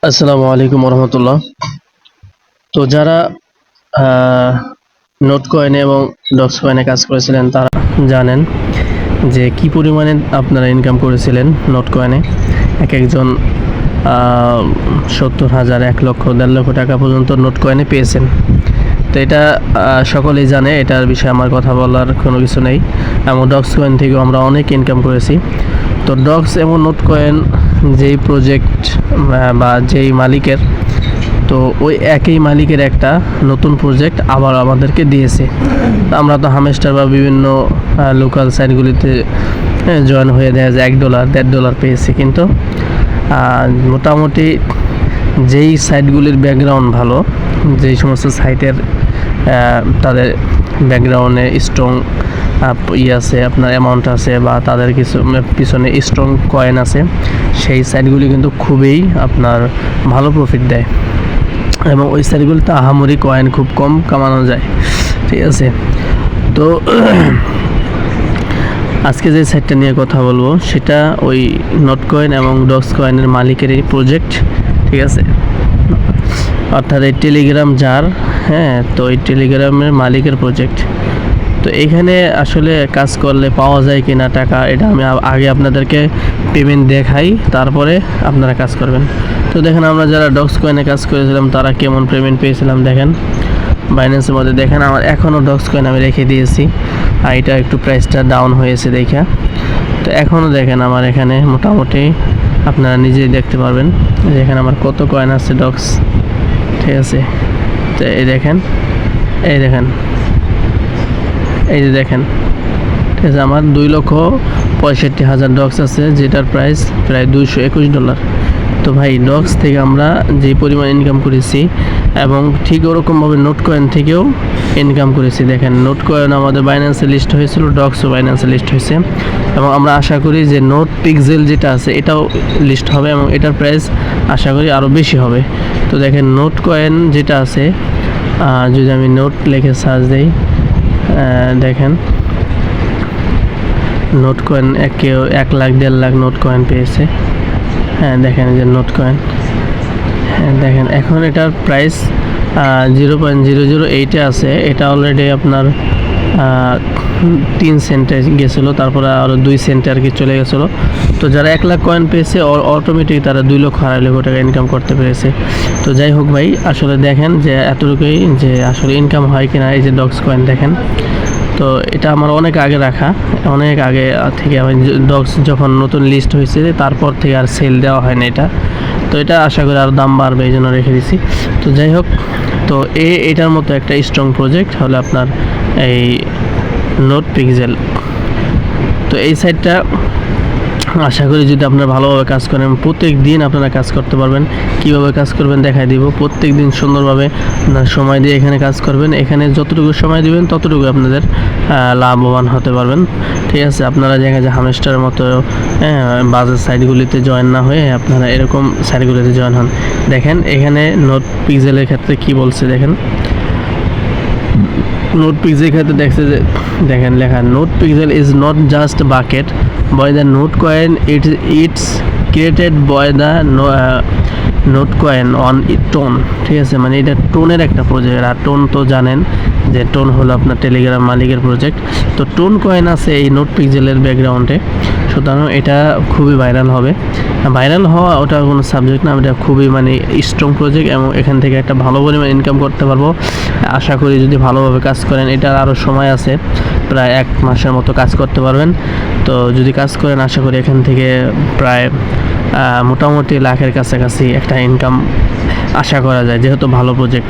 আসসালামু আলাইকুম রহমতুল্লাহ। তো যারা নোট কয়েনে এবং ডক্স কয়েনে কাজ করেছিলেন তারা জানেন যে কি পরিমাণে আপনারা ইনকাম করেছিলেন নোট কয়েনে। এক একজন 70,000, 1 লক্ষ, 1.5 লক্ষ টাকা পর্যন্ত নোট কয়েনে পেয়েছেন। তো এটা সকলেই জানে, এটার বিষয়ে আমার কথা বলার কোনো কিছু নেই। এবং ডক্স কয়েন থেকেও আমরা অনেক ইনকাম করেছি। তো ডক্স এবং নোট কয়েন যেই প্রজেক্ট বা যেই মালিকের, তো ওই একই মালিকের একটা নতুন প্রজেক্ট আবার আমাদেরকে দিয়েছে। আমরা তো হামেস্টার বা বিভিন্ন লোকাল সাইটগুলিতে জয়েন হয়ে দেখা যায় $1, $1.5 পেয়েছি। কিন্তু মোটামুটি যেই সাইটগুলির ব্যাকগ্রাউন্ড ভালো, যেই সমস্ত সাইটের তাদের ব্যাকগ্রাউন্ডে স্ট্রং আছে, আপনার অ্যামাউন্ট আছে, বা তাদের কিছু পিছনে স্ট্রং কয়েন আছে, সেই সাইটগুলি কিন্তু খুবই আপনার ভালো প্রফিট দেয়। এবং ওই সাইটগুলিতে আহামরি কয়েন খুব কম কামানো যায়, ঠিক আছে। তো আজকে যে সাইটটা নিয়ে কথা বলবো সেটা ওই নোট কয়েন এবং ডক্স কয়েনের মালিকেরই প্রজেক্ট, ঠিক আছে। অর্থাৎ এই টেলিগ্রাম যার, তো এই টেলিগ্রামের মালিকের প্রজেক্ট। তো এখানে আসলে কাজ করলে পাওয়া যায় কিনা টাকা, এটা আমি আগে আপনাদেরকে পেমেন্ট দেখাই, তারপরে আপনারা কাজ করবেন। তো দেখেন, আমরা যারা ডক্স কয়েনে কাজ করেছিলাম তারা কেমন পেমেন্ট পেয়েছিলাম দেখেন। বাইন্যান্সের মধ্যে দেখেন আমার এখনও ডক্স কয়েন আমি রেখে দিয়েছি, আর এটা একটু প্রাইসটা ডাউন হয়েছে দেখা। তো এখনও দেখেন আমার এখানে মোটামুটি আপনারা নিজেই দেখতে পারবেন যে এখানে আমার কত কয়েন আছে ডক্স, ঠিক আছে। তো এই দেখেন, এই দেখেন, এই যে দেখেন, ঠিক আছে। আমার $2,65,000 ডক্স আছে, যেটার প্রাইস প্রায় $221। তো ভাই, ডক্স থেকে আমরা যে পরিমাণ ইনকাম করেছি এবং ঠিক ওরকমভাবে নোট কয়েন থেকেও ইনকাম করেছি। দেখেন, নোট কয়েন আমাদের বাইন্যান্সে লিস্ট হয়েছিল, ডক্সও বাইন্যান্সে লিস্ট হয়েছে, এবং আমরা আশা করি যে নোট পিক্সেল যেটা আছে এটাও লিস্ট হবে, এবং এটার প্রাইস আশা করি আরও বেশি হবে। তো দেখেন, নোট কয়েন যেটা আছে, যদি আমি নোট লিখে সার্চ দিই, দেখেন note coin 1 lakh 1.5 lakh note coin পেয়েছে। দেখেন যে নোট কয়েন, দেখেন এখন এটার প্রাইস 0.008 আছে। এটা অলরেডি আপনার 3 সেন্টে গেছিলো, তারপরে আরও 2 সেন্টে আর কি চলে গেছিলো। তো যারা 1 লাখ কয়েন পেয়েছে অটোমেটিক তারা 2 লক্ষ 2.5 লক্ষ টাকা ইনকাম করতে পেরেছে। তো যাই হোক ভাই, আসলে দেখেন যে এতটুকুই যে আসলে ইনকাম হয় কিনা। এই যে ডক্স কয়েন দেখেন, তো এটা আমার অনেক আগে রাখা, অনেক আগে থেকে আমি ডক্স যখন নতুন লিস্ট হয়েছে তারপর থেকে আর সেল দেওয়া হয় না এটা। তো এটা আশা করি আরও দাম বাড়বে, এই জন্য রেখে দিছি। তো যাই হোক, তো এটার মতো একটা স্ট্রং প্রজেক্ট হলো আপনার এই নোট পিক্সেল। তো এই সাইটটা আশা করি যদি আপনারা ভালোভাবে কাজ করেন, প্রত্যেক দিন আপনারা কাজ করতে পারবেন। কীভাবে কাজ করবেন দেখাই দিব। প্রত্যেক দিন সুন্দরভাবে সময় দিয়ে এখানে কাজ করবেন। এখানে যতটুকু সময় দিবেন ততটুকু আপনাদের লাভবান হতে পারবেন, ঠিক আছে। আপনারা দেখা যায় হামেস্টারের মতো বাজার সাইটগুলিতে জয়েন না হয়ে আপনারা এরকম সাইটগুলিতে জয়েন হন। দেখেন এখানে নোট পিক্সেলের ক্ষেত্রে কি বলছে দেখেন। নোট পিক্সেল ক্ষেত্রে দেখছে যে দেখেন লেখা, note pixel is not just bucket by the note coin, it's created by the note coin on tone, ঠিক আছে। মানে এটা টোনের একটা প্রজেক্ট, আর টোন তো জানেন যে টোন হলো আপনার টেলিগ্রাম মালিকের প্রজেক্ট। তো টোন কয়েন আছে এই নোট পিক্সেলের ব্যাকগ্রাউন্ডে, সুতরাং এটা খুবই ভাইরাল হবে। ভাইরাল হওয়া ওটা কোনো সাবজেক্ট না, এটা খুবই মানে স্ট্রং প্রজেক্ট, এবং এখান থেকে একটা ভালো পরিমাণ ইনকাম করতে পারবো আশা করি যদি ভালোভাবে কাজ করেন। এটার আরও সময় আছে, প্রায় 1 মাসের মতো কাজ করতে পারবেন। তো যদি কাজ করেন আশা করি এখান থেকে প্রায় মোটামুটি লাখের কাছাকাছি একটা ইনকাম আশা করা যায়, যেহেতু ভালো প্রজেক্ট।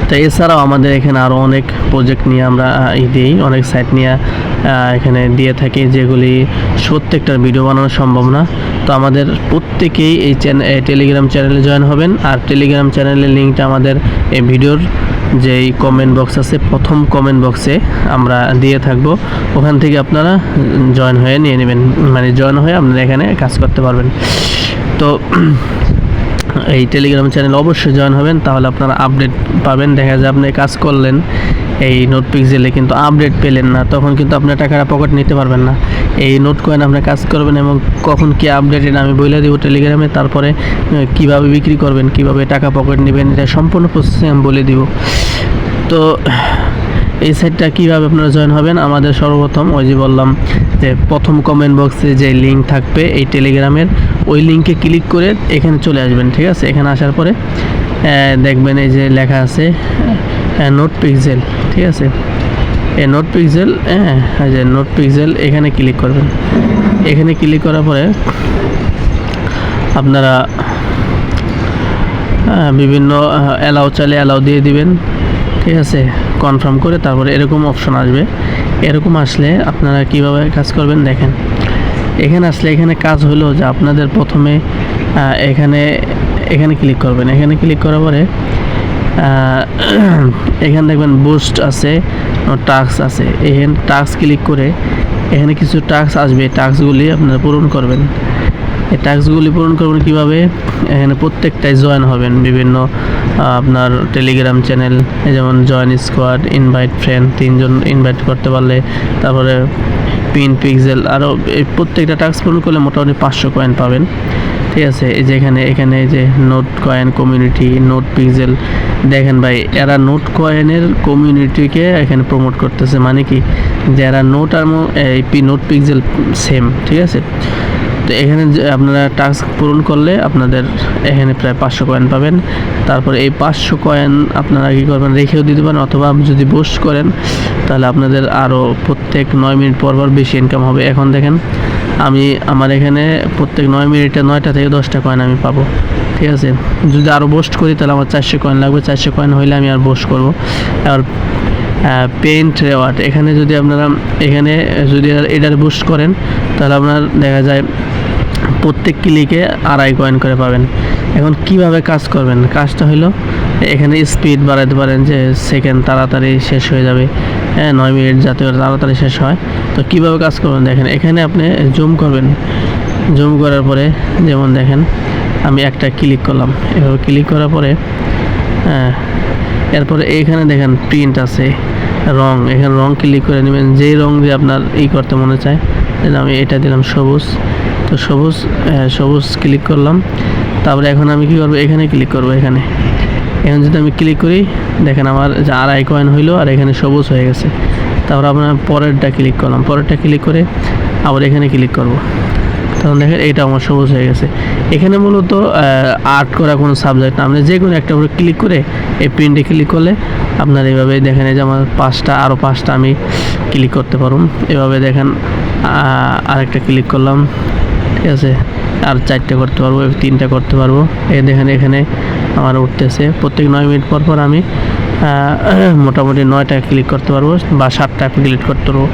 তো এছাড়াও আমাদের এখানে আরও অনেক প্রজেক্ট নিয়ে আমরা দিই, অনেক সাইট নিয়ে এখানে দিয়ে থাকি, যেগুলি প্রত্যেকটার ভিডিও বানানো সম্ভব না। তো আমাদের প্রত্যেকেই এই টেলিগ্রাম চ্যানেলে জয়েন হবেন, আর টেলিগ্রাম চ্যানেলের লিঙ্কটা আমাদের এই ভিডিওর যেই কমেন্ট বক্স আছে, প্রথম কমেন্ট বক্সে আমরা দিয়ে থাকবো। ওখান থেকে আপনারা জয়েন হয়ে নিয়ে নেবেন, মানে জয়েন হয়ে আপনারা এখানে কাজ করতে পারবেন। তো এই টেলিগ্রাম চ্যানেল অবশ্যই জয়েন হবেন, তাহলে আপনারা আপডেট পাবেন। দেখা যায় আপনি কাজ করলেন, এই নোট পিক্সেলে কিন্তু আপডেট পেলেন না, তখন কিন্তু আপনার টাকাটা পকেট নিতে পারবেন না। এই নোট কয়েন আপনি কাজ করবেন এবং কখন কি আপডেটেড আমি বলে দিব টেলিগ্রামে, তারপরে কিভাবে বিক্রি করবেন, কিভাবে টাকা পকেট নেবেন, এটা সম্পূর্ণ প্রসেস আমি বলে দিব। তো এই সাইটটা কীভাবে আপনারা জয়েন হবেন, আমাদের সর্বপ্রথম ওই যে বললাম যে প্রথম কমেন্ট বক্সে যে লিঙ্ক থাকবে এই টেলিগ্রামের, ওই লিঙ্কে ক্লিক করে এখানে চলে আসবেন। ঠিক আছে, এখানে আসার পরে দেখবেন এই যে লেখা আছে নোট পিক্সেল। ঠিক আছে, এই নোট পিক্সেল, এই যে নোট পিক্সেল, এখানে ক্লিক করবেন। এখানে ক্লিক করার পরে আপনারা বিভিন্ন অ্যালাউ চাইলে অ্যালাউ দিয়ে দিবেন। ঠিক আছে, কনফার্ম করে তারপরে এরকম অপশন আসবে। এরকম আসলে আপনারা কিভাবে কাজ করবেন দেখেন। এখানে আসলে এখানে কাজ হলো যে আপনাদের প্রথমে এখানে ক্লিক করবেন। এখানে ক্লিক করার পরে এখানে দেখবেন বুস্ট আছে, টাস্ক আছে। এখানে টাস্ক ক্লিক করে এখানে কিছু টাস্ক আসবে, টাস্কগুলি আপনারা পূরণ করবেন। এই টাস্কগুলি পূরণ করবেন কীভাবে, এখানে প্রত্যেকটাই জয়েন হবেন। বিভিন্ন আপনার টেলিগ্রাম চ্যানেল, যেমন জয়েন স্কোয়াড, ইনভাইট ফ্রেন্ড, 3 জন ইনভাইট করতে পারলে, তারপরে পিন পিক্সেল, আরও এই প্রত্যেকটা টাস্ক পূরণ করলে মোটামুটি 500 কয়েন পাবেন। ঠিক আছে, এই যে এখানে এই যে note coin community, note pixel, দেখেন ভাই এরা নোট কয়েনের কমিউনিটিকে এখানে প্রমোট করতেছে, মানে কি যারা নোট আর এই নোট পিক্সেল সেম। ঠিক আছে, তো এখানে আপনারা টাস্ক পূরণ করলে আপনাদের এখানে প্রায় 500 কয়েন পাবেন। তারপরে এই 500 কয়েন আপনারা কী করবেন, রেখেও দিতে পারেন, অথবা যদি বুস্ট করেন তাহলে আপনাদের আরও প্রত্যেক 9 মিনিট পর বেশি ইনকাম হবে। এখন দেখেন আমার এখানে প্রত্যেক 9 মিনিটে 9টা থেকে 10টা কয়েন আমি পাবো। ঠিক আছে, যদি আরও বুস্ট করি তাহলে আমার 400 কয়েন লাগবে। 400 কয়েন হইলে আমি আর বুস্ট করবো। আর পেইন্ট রেওয়ার্ড, এখানে যদি আপনারা যদি এটার বুস্ট করেন তাহলে আপনার দেখা যায় প্রত্যেক ক্লিকে 2.5 কয়েন করে পাবেন। এখন কিভাবে কাজ করবেন, কাজটা হলো এখানে স্পিড বাড়াতে পারেন, যে সেকেন্ড তাড়াতাড়ি শেষ হয়ে যাবে, 9 মিনিট যাতে তাড়াতাড়ি শেষ হয়। তো কিভাবে কাজ করবেন দেখেন, এখানে আপনি জুম করবেন। জুম করার পরে যেমন দেখেন আমি একটা ক্লিক করলাম, এভাবে ক্লিক করার পরে এরপরে এইখানে দেখেন প্রিন্ট আছে, রং, এখানে রং ক্লিক করে নেবেন, যেই রং দিয়ে আপনার করতে মনে চায়। আমি এটা দিলাম সবুজ, তো সবুজ ক্লিক করলাম। তারপরে এখন আমি কী করবো, এখানে ক্লিক করবো। এখানে যদি আমি ক্লিক করি দেখেন আমার যে 2.5 কয়েন হইলো আর এখানে সবুজ হয়ে গেছে। তারপর আপনার পরেরটা ক্লিক করলাম, পরেরটা ক্লিক করে আবার এখানে ক্লিক করব, তখন দেখেন এইটা আমার সবুজ হয়ে গেছে। এখানে মূলত আর্ট করা কোনো সাবজেক্ট না, আপনি যে কোনো একটা উপরে ক্লিক করে এই প্রিন্টে ক্লিক করলে আপনার এইভাবে দেখেন এই যে আমার 5টা, আরও 5টা আমি ক্লিক করতে পারুন। এভাবে দেখেন আরেকটা ক্লিক করলাম, ঠিক আছে, আর 4টে করতে পারবো, 3টা করতে পারবো। এই দেখেন এখানে আমার উঠতেছে। প্রত্যেক 9 মিনিট পর আমি মোটামুটি 9টা ক্লিক করতে পারবো বা 7টা ক্লিক করতে পারবো।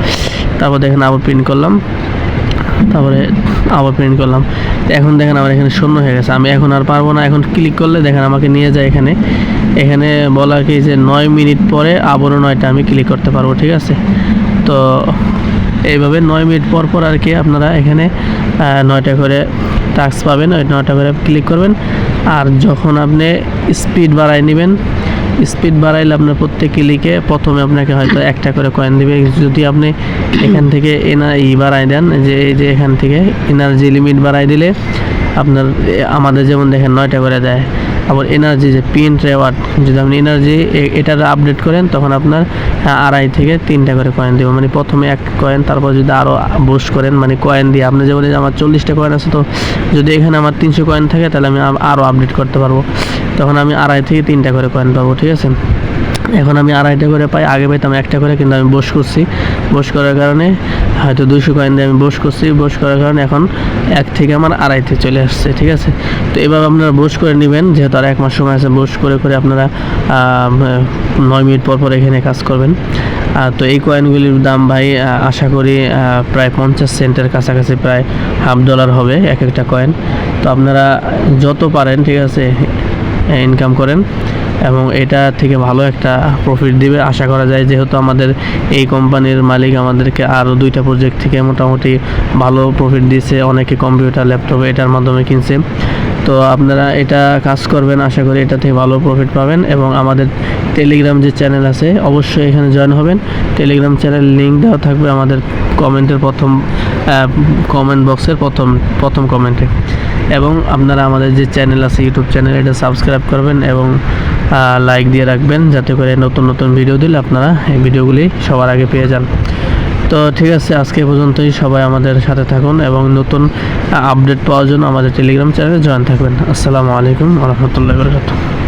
তারপর দেখেন আবার প্রিন্ট করলাম, তারপরে আবার প্রিন্ট করলাম। এখন দেখেন আমার এখানে শূন্য হয়ে গেছে, আমি এখন আর পারবো না। এখন ক্লিক করলে দেখেন আমাকে নিয়ে যায় এখানে বলা কি যে 9 মিনিট পরে আবারও 9টা আমি ক্লিক করতে পারবো। ঠিক আছে, তো এইভাবে 9 মিনিট পর আর কি আপনারা এখানে 9টা করে টাস্ক পাবেন, ওই 9টা করে ক্লিক করবেন। আর যখন আপনি স্পিড বাড়াই নেবেন, স্পিড বাড়াইলে আপনার প্রত্যেক ক্লিকে প্রথমে আপনাকে হয়তো 1টা করে কয়েন দিবে। যদি আপনি এখান থেকে বাড়াই দেন, যে এই যে এখান থেকে এনার্জি লিমিট বাড়াই দিলে আপনার আমাদের যেমন দেখেন 9টা করে দেয়। আবার এনার্জি যে প্রিন্ট রেওয়ার্ড, যদি আপনি এনার্জি এটার আপডেট করেন তখন আপনার 2.5 থেকে 3টা করে কয়েন দেবো, মানে প্রথমে 1 কয়েন, তারপর যদি আরও বুস্ট করেন মানে কয়েন দিয়ে আপনি যেমন আমার 40টা কয়েন আছে, তো যদি এখানে আমার 300 কয়েন থাকে তাহলে আমি আরও আপডেট করতে পারবো, তখন আমি 2.5 থেকে 3টা করে কয়েন পাবো। ঠিক আছে, এখন আমি 2.5টা করে পাই, আগে পাইতাম 1টা করে, কিন্তু আমি বোস করছি, বোস করার কারণে হয়তো 200 কয়েন দিয়ে আমি বোস করছি, বোস করার কারণে এখন 1 থেকে আমার 2.5তে চলে আসছে। ঠিক আছে, তো এভাবে আপনারা বোস করে নেবেন, যেহেতু আর 1 মাস সময় আছে, বোস করে আপনারা 9 মিনিট পর এখানে কাজ করবেন। তো এই কয়েনগুলির দাম ভাই আশা করি প্রায় 50 সেন্টের কাছাকাছি, প্রায় $1/2 হবে এক একটা কয়েন। তো আপনারা যত পারেন, ঠিক আছে, ইনকাম করেন এবং এটা থেকে ভালো একটা প্রফিট দিবে আশা করা যায়, যেহেতু আমাদের এই কোম্পানির মালিক আমাদেরকে আরও 2টা প্রজেক্ট থেকে মোটামুটি ভালো প্রফিট দিয়েছে। অনেকে কম্পিউটার, ল্যাপটপ এটার মাধ্যমে কিনছে। তো আপনারা এটা কাজ করবেন, আশা করি এটা থেকে ভালো প্রফিট পাবেন। এবং আমাদের টেলিগ্রাম যে চ্যানেল আছে অবশ্যই এখানে জয়েন হবেন। টেলিগ্রাম চ্যানেল লিঙ্ক দেওয়া থাকবে আমাদের কমেন্টের কমেন্ট বক্সের প্রথম কমেন্টে। এবং আপনারা আমাদের যে চ্যানেল আছে ইউটিউব চ্যানেল, এটা সাবস্ক্রাইব করবেন এবং লাইক দিয়ে রাখবেন, যাতে করে নতুন নতুন ভিডিও দিলে আপনারা এই ভিডিওগুলি সবার আগে পেয়ে যান। তো ঠিক আছে, আজকে পর্যন্তই। সবাই আমাদের সাথে থাকুন এবং নতুন আপডেট পাওয়ার জন্য আমাদের টেলিগ্রাম চ্যানেলে জয়েন থাকবেন। আসসালামু আলাইকুম ওয়া রাহমাতুল্লাহি ওয়া বারাকাতুহু।